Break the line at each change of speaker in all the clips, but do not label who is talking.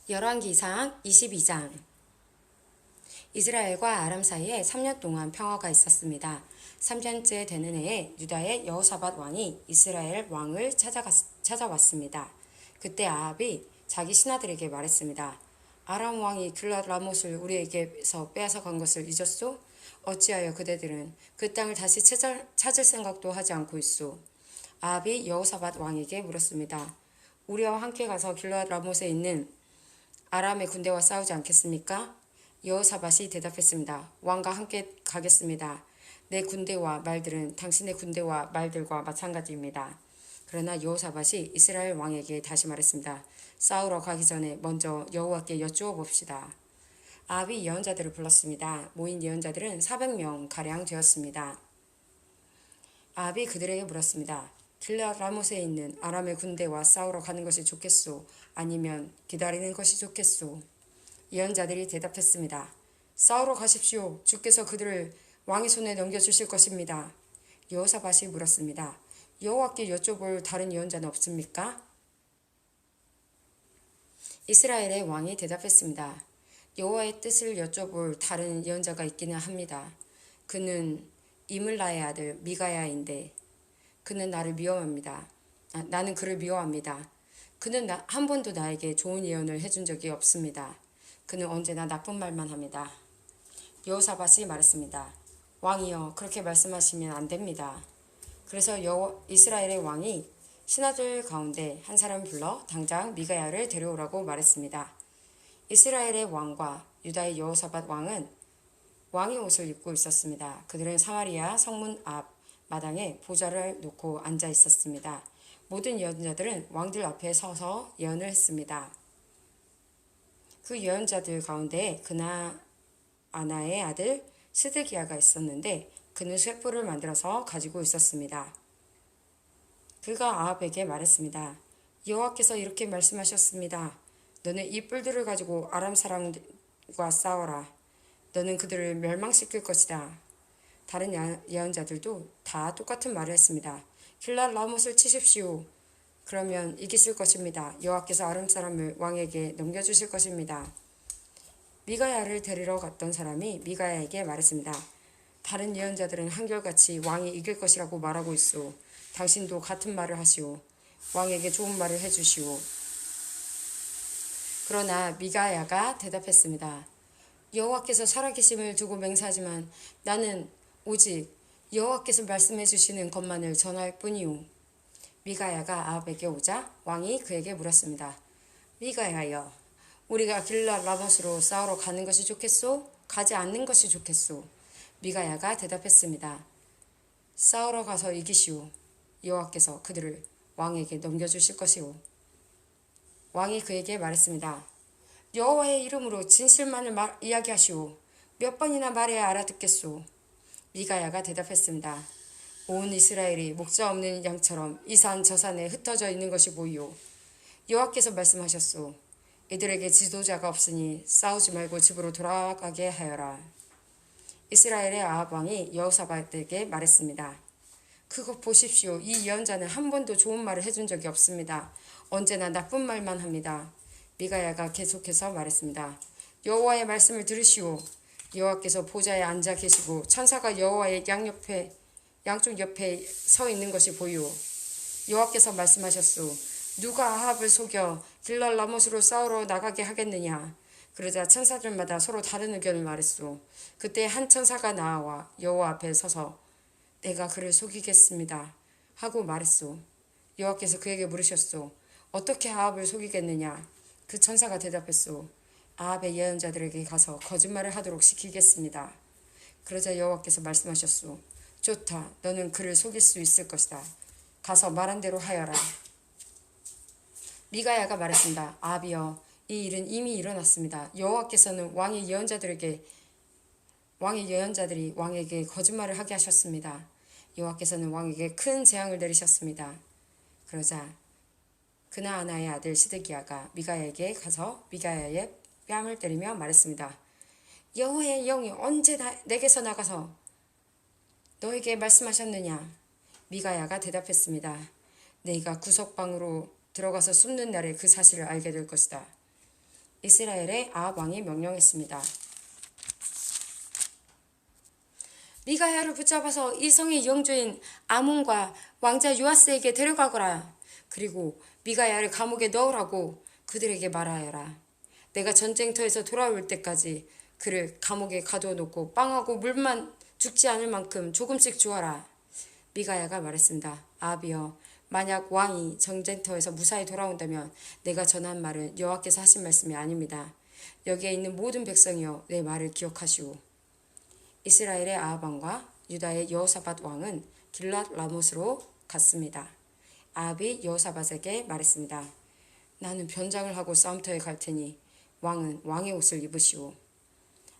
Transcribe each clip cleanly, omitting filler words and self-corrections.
열왕기상 22장. 이스라엘과 아람 사이에 3년 동안 평화가 있었습니다. 3년째 되는 해에 유다의 여호사밧 왕이 이스라엘 왕을 찾아왔습니다. 그때 아합이 자기 신하들에게 말했습니다. 아람 왕이 길랏 라못을 우리에게서 빼앗아간 것을 잊었소? 어찌하여 그대들은 그 땅을 다시 찾을 생각도 하지 않고 있소? 아합이 여호사밧 왕에게 물었습니다. 우리와 함께 가서 길랏 라못에 있는 아람의 군대와 싸우지 않겠습니까? 여호사밧이 대답했습니다. 왕과 함께 가겠습니다. 내 군대와 말들은 당신의 군대와 말들과 마찬가지입니다. 그러나 여호사밧이 이스라엘 왕에게 다시 말했습니다. 싸우러 가기 전에 먼저 여호와께 여쭈어 봅시다. 아합이 예언자들을 불렀습니다. 모인 예언자들은 400명 가량 되었습니다. 아합이 그들에게 물었습니다. 길랏 라못에 있는 아람의 군대와 싸우러 가는 것이 좋겠소? 아니면 기다리는 것이 좋겠소? 예언자들이 대답했습니다. 싸우러 가십시오. 주께서 그들을 왕의 손에 넘겨주실 것입니다. 여호사밧이 물었습니다. 여호와께 여쭤볼 다른 예언자는 없습니까? 이스라엘의 왕이 대답했습니다. 여호와의 뜻을 여쭤볼 다른 예언자가 있기는 합니다. 그는 이물라의 아들 미가야인데 그는 나를 미워합니다. 나는 그를 미워합니다. 그는 한 번도 나에게 좋은 예언을 해준 적이 없습니다. 그는 언제나 나쁜 말만 합니다. 여호사밧이 말했습니다. 왕이여, 그렇게 말씀하시면 안 됩니다. 그래서 이스라엘의 왕이 신하들 가운데 한 사람을 불러 당장 미가야를 데려오라고 말했습니다. 이스라엘의 왕과 유다의 여호사밧 왕은 왕의 옷을 입고 있었습니다. 그들은 사마리아 성문 앞 마당에 보좌를 놓고 앉아 있었습니다. 모든 예언자들은 왕들 앞에 서서 예언을 했습니다. 그 예언자들 가운데 그나아나의 아들 스데기야가 있었는데 그는 횃불을 만들어서 가지고 있었습니다. 그가 아합에게 말했습니다. 여호와께서 이렇게 말씀하셨습니다. 너는 이 뿔들을 가지고 아람 사람과 싸워라. 너는 그들을 멸망시킬 것이다. 다른 예언자들도 다 똑같은 말을 했습니다. 길랏 라못을 치십시오. 그러면 이기실 것입니다. 여호와께서 아람 사람을 왕에게 넘겨주실 것입니다. 미가야를 데리러 갔던 사람이 미가야에게 말했습니다. 다른 예언자들은 한결같이 왕이 이길 것이라고 말하고 있소. 당신도 같은 말을 하시오. 왕에게 좋은 말을 해주시오. 그러나 미가야가 대답했습니다. 여호와께서 살아계심을 두고 맹세하지만 나는 오직 여호와께서 말씀해 주시는 것만을 전할 뿐이오. 미가야가 아합에게 오자 왕이 그에게 물었습니다. 미가야여, 우리가 길랏 라못으로 싸우러 가는 것이 좋겠소? 가지 않는 것이 좋겠소? 미가야가 대답했습니다. 싸우러 가서 이기시오. 여호와께서 그들을 왕에게 넘겨주실 것이오. 왕이 그에게 말했습니다. 여호와의 이름으로 진실만을 이야기하시오. 몇 번이나 말해야 알아듣겠소? 미가야가 대답했습니다. 온 이스라엘이 목자 없는 양처럼 이 산 저 산에 흩어져 있는 것이 보이오. 여호와께서 말씀하셨소. 이들에게 지도자가 없으니 싸우지 말고 집으로 돌아가게 하여라. 이스라엘의 아합 왕이 여호사밧에게 말했습니다. 그것 보십시오. 이 예언자는 한 번도 좋은 말을 해준 적이 없습니다. 언제나 나쁜 말만 합니다. 미가야가 계속해서 말했습니다. 여호와의 말씀을 들으시오. 여호와께서 보좌에 앉아 계시고 천사가 여호와의 양쪽 옆에 서 있는 것이 보이오. 여호와께서 말씀하셨소. 누가 아합을 속여 길랏 라못으로 싸우러 나가게 하겠느냐. 그러자 천사들마다 서로 다른 의견을 말했소. 그때 한 천사가 나와 여호와 앞에 서서 내가 그를 속이겠습니다 하고 말했소. 여호와께서 그에게 물으셨소. 어떻게 아합을 속이겠느냐. 그 천사가 대답했소. 아합의 예언자들에게 가서 거짓말을 하도록 시키겠습니다. 그러자 여호와께서 말씀하셨소. 좋다. 너는 그를 속일 수 있을 것이다. 가서 말한 대로 하여라. 미가야가 말했습니다. 아합이여, 이 일은 이미 일어났습니다. 여호와께서는 왕의 예언자들이 왕에게 거짓말을 하게 하셨습니다. 여호와께서는 왕에게 큰 재앙을 내리셨습니다. 그러자 그나아나의 아들 스데기야가 미가야에게 가서 미가야의 뺨을 때리며 말했습니다. 여호와의 영이 언제 내게서 나가서 너에게 말씀하셨느냐? 미가야가 대답했습니다. 네가 구석방으로 들어가서 숨는 날에 그 사실을 알게 될 것이다. 이스라엘의 아합 왕이 명령했습니다. 미가야를 붙잡아서 이 성의 영주인 아몬과 왕자 요아스에게 데려가거라. 그리고 미가야를 감옥에 넣으라고 그들에게 말하여라. 내가 전쟁터에서 돌아올 때까지 그를 감옥에 가둬놓고 빵하고 물만 죽지 않을 만큼 조금씩 주어라. 미가야가 말했습니다. 아합이여, 만약 왕이 전쟁터에서 무사히 돌아온다면 내가 전한 말은 여호와께서 하신 말씀이 아닙니다. 여기에 있는 모든 백성이여, 내 말을 기억하시오. 이스라엘의 아합 왕과 유다의 여호사밧 왕은 길랏 라못으로 갔습니다. 아합이 여호사밧에게 말했습니다. 나는 변장을 하고 싸움터에 갈 테니 왕은 왕의 옷을 입으시오.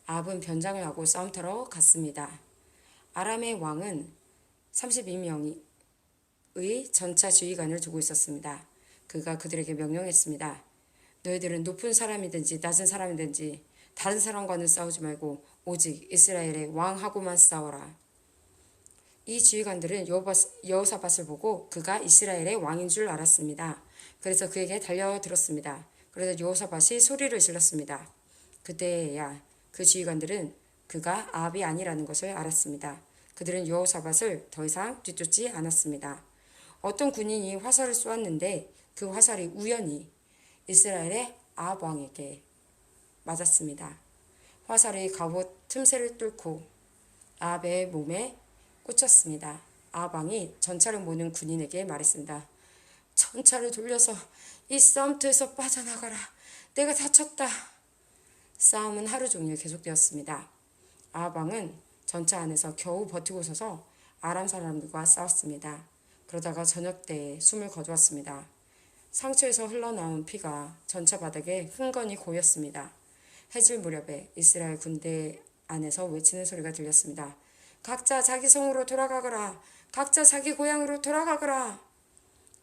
아합은 변장을 하고 싸움터로 갔습니다. 아람의 왕은 32명의 전차 지휘관을 두고 있었습니다. 그가 그들에게 명령했습니다. 너희들은 높은 사람이든지 낮은 사람이든지 다른 사람과는 싸우지 말고 오직 이스라엘의 왕하고만 싸워라. 이 지휘관들은 여호사밧을 보고 그가 이스라엘의 왕인 줄 알았습니다. 그래서 그에게 달려들었습니다. 그래서 여호사밧이 소리를 질렀습니다. 그때야 그 지휘관들은 그가 아합이 아니라는 것을 알았습니다. 그들은 여호사밧을 더 이상 뒤쫓지 않았습니다. 어떤 군인이 화살을 쏘았는데 그 화살이 우연히 이스라엘의 아합 왕에게 맞았습니다. 화살이 갑옷 틈새를 뚫고 아합의 몸에 꽂혔습니다. 아합 왕이 전차를 모는 군인에게 말했습니다. 전차를 돌려서 이 싸움터에서 빠져나가라. 내가 다쳤다. 싸움은 하루 종일 계속되었습니다. 아합 왕은 전차 안에서 겨우 버티고 서서 아람 사람들과 싸웠습니다. 그러다가 저녁 때에 숨을 거두었습니다. 상처에서 흘러나온 피가 전차 바닥에 흥건히 고였습니다. 해질 무렵에 이스라엘 군대 안에서 외치는 소리가 들렸습니다. 각자 자기 성으로 돌아가거라. 각자 자기 고향으로 돌아가거라.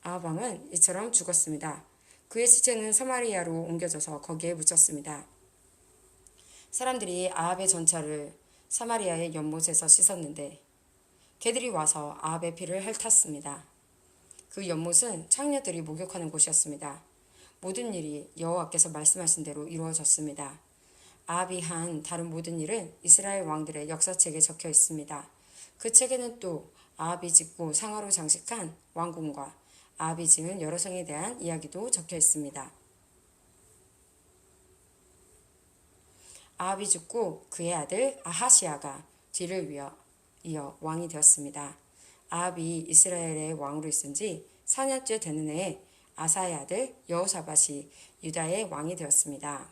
아합 왕은 이처럼 죽었습니다. 그의 시체는 사마리아로 옮겨져서 거기에 묻혔습니다. 사람들이 아합의 전차를 사마리아의 연못에서 씻었는데 개들이 와서 아합의 피를 핥았습니다. 그 연못은 창녀들이 목욕하는 곳이었습니다. 모든 일이 여호와께서 말씀하신 대로 이루어졌습니다. 아합이 한 다른 모든 일은 이스라엘 왕들의 역사책에 적혀 있습니다. 그 책에는 또 아합이 짓고 상하로 장식한 왕궁과 아합이 지은 여러 성에 대한 이야기도 적혀 있습니다. 아합이 죽고 그의 아들 아하시아가 뒤를 이어 왕이 되었습니다. 아합이 이스라엘의 왕으로 있은 지 4년째 되는 해에 아사의 아들 여호사밧이 유다의 왕이 되었습니다.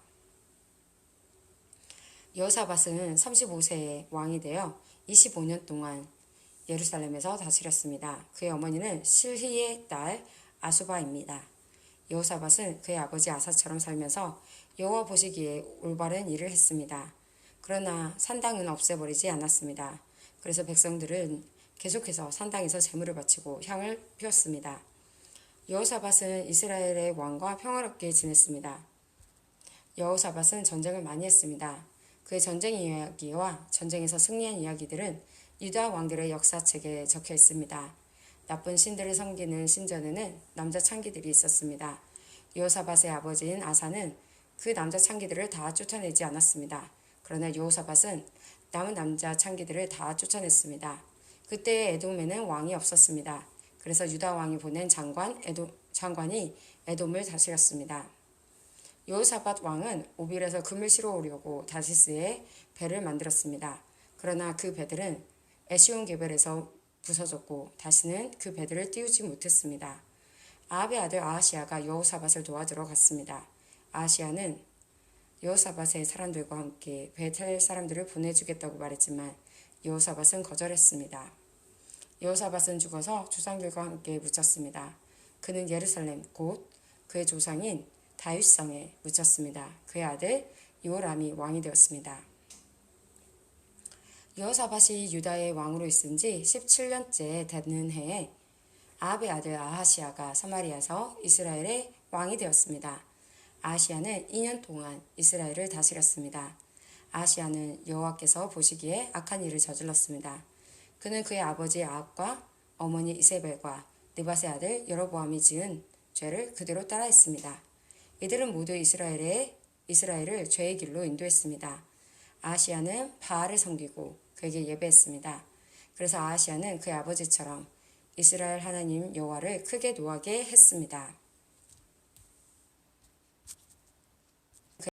여호사밧은 35세에 왕이 되어 25년 동안 예루살렘에서 다스렸습니다. 그의 어머니는 실히의 딸 아수바입니다. 여호사밧은 그의 아버지 아사처럼 살면서 여호와 보시기에 올바른 일을 했습니다. 그러나 산당은 없애버리지 않았습니다. 그래서 백성들은 계속해서 산당에서 제물을 바치고 향을 피웠습니다. 여호사밧은 이스라엘의 왕과 평화롭게 지냈습니다. 여호사밧은 전쟁을 많이 했습니다. 그의 전쟁 이야기와 전쟁에서 승리한 이야기들은 유다 왕들의 역사책에 적혀 있습니다. 나쁜 신들을 섬기는 신전에는 남자 창기들이 있었습니다. 여호사밧의 아버지인 아사는 그 남자 창기들을 다 쫓아내지 않았습니다. 그러나 여호사밧은 남은 남자 창기들을 다 쫓아냈습니다. 그때 에돔에는 왕이 없었습니다. 그래서 유다 왕이 보낸 장관이 에돔을 다스렸습니다. 여호사밧 왕은 오빌에서 금을 실어오려고 다시스에 배를 만들었습니다. 그러나 그 배들은 에시온 게벨에서 부서졌고 다시는 그 배들을 띄우지 못했습니다. 아합의 아들 아하시아가 여호사밧을 도와주러 갔습니다. 아하시아는 여호사밧의 사람들과 함께 배 탈 사람들을 보내주겠다고 말했지만 여호사밧은 거절했습니다. 여호사밧은 죽어서 조상들과 함께 묻혔습니다. 그는 예루살렘 곧 그의 조상인 다윗성에 묻혔습니다. 그의 아들 요람이 왕이 되었습니다. 여호사밧이 유다의 왕으로 있은 지 17년째 되는 해에 아합의 아들 아하시아가 사마리아에서 이스라엘의 왕이 되었습니다. 아하시아는 2년 동안 이스라엘을 다스렸습니다. 아하시아는 여호와께서 보시기에 악한 일을 저질렀습니다. 그는 그의 아버지 아합과 어머니 이세벨과 느밧의 아들 여로보암이 지은 죄를 그대로 따라했습니다. 이들은 모두 이스라엘의 이스라엘을 죄의 길로 인도했습니다. 아하시야는 바알을 섬기고 그에게 예배했습니다. 그래서 아하시야는 그의 아버지처럼 이스라엘 하나님 여호와를 크게 노하게 했습니다.